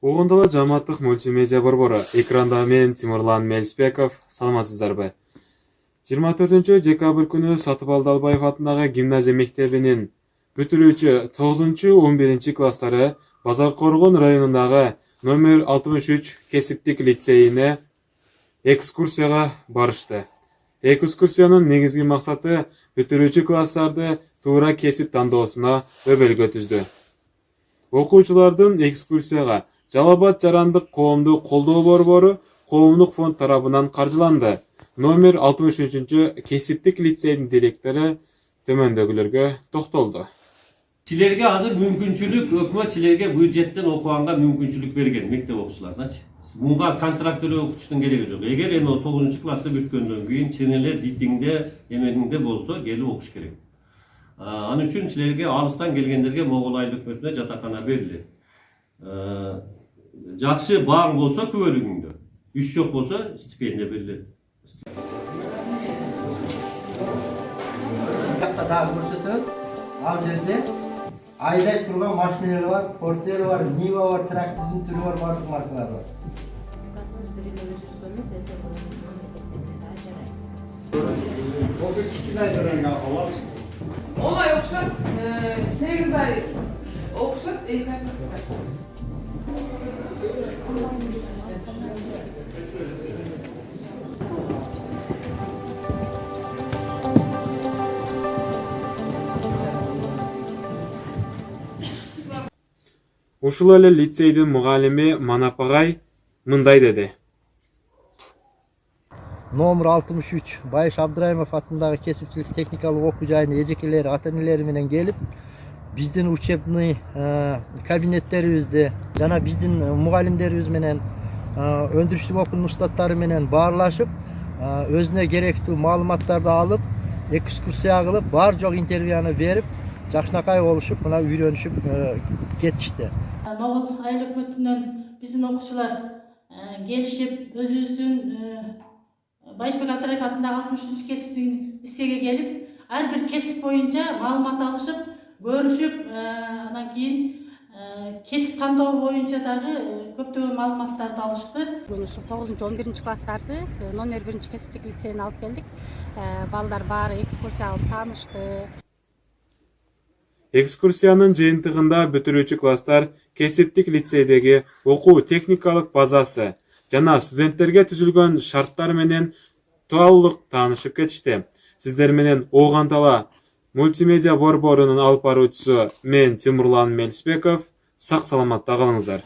Оғындала жаматтық мультимедиа борбору. Экранда мен Тимурлан Мелисбеков. Саламатсыздарбы. 24 декабрь күнү Сатыбалды Албаев атындагы гимназия мектебинин бүтүрүүчү 9-11 класстары Базар Коргон районундагы номер 63 кесиптик лицейине экскурсияга барышты. Экскурсиянын негизги максаты бүтүрүүчү класстарды туура кесип тандоосуна өбөлгө түздү. Окуучулардын экскурсияга Жалал-Абад жарандык коомдук колдоо борбору коомдук фонд тарабынан каржыланды. Номер 63 кесиптик лицейдин директору төмөндөгүлөргө токтолду. Силерге азыр мүмкүнчүлүк, өкмөт силерге бюджеттен окуганга мүмкүнчүлүк берген мектеп окуучуларына. Мунга контракт төлөө окуучунун кереги жок. Эгер эми 9-класста бүткөндөн кийин чын эле дитиңде, эмениңде болсо келип окуш керек. Анын үчүн силерге алыстан келгендерге Могул айыл өкмөтүнө жатакана берилет. Жакшы бааң болсо күбөлүгүңдө, үч жок болсо стипендия берилет. Ал жерде айдай турган машиналар бар, портер бар, Нива бар, трактордун түрү бар, бардык маркалар бар. Olay okşat, 8 ay okşat, eğitim başlamış. Ушул эле лицейдин мугалими Манапагай мындай деди. Номер 63 Байыш Абдырайымов атындагы кесипчилик техникалык окуу жайына эжекелери, ата-энелери менен келип, биздин учебный кабинеттерибизде жана биздин мугалимдерибиз менен өндүрүштүк окуунун устаттары менен баарлашып, өзүнө керектүү маалыматтарды алып, экскурсия кылып, бар жок интервьюну берип, жакшынакай болушуп, мына үйрөнүшүп кетишти. Могул айыл өкмөтүнөн биздин окуучулар келишип, өзүбүздүн Байышбек Абдыраев атындагы 63 кесиптик лицейге келип, ар бир кесип боюнча маалымат алышып, көрүшүп, анан кийин кесип тандоо боюнча дагы көптөгөн маалыматтарды алышты. Ушу 9-11 класстарды номер 1 кесиптик лицейине алып келдик. Балдар баары экскурсия алып таанышты. Экскурсиянын жыйынтыгында бүтүрүүчү класстар кесиптик лицейдеги окуу техникалык базасы жана студенттерге түзүлгөн шарттар менен толук таанышып кетишти. Сиздер менен Оғандала мультимедиа борборунун алып баруучусу мен Тимурлан Мелисбеков. Сак саламатта калыңыздар.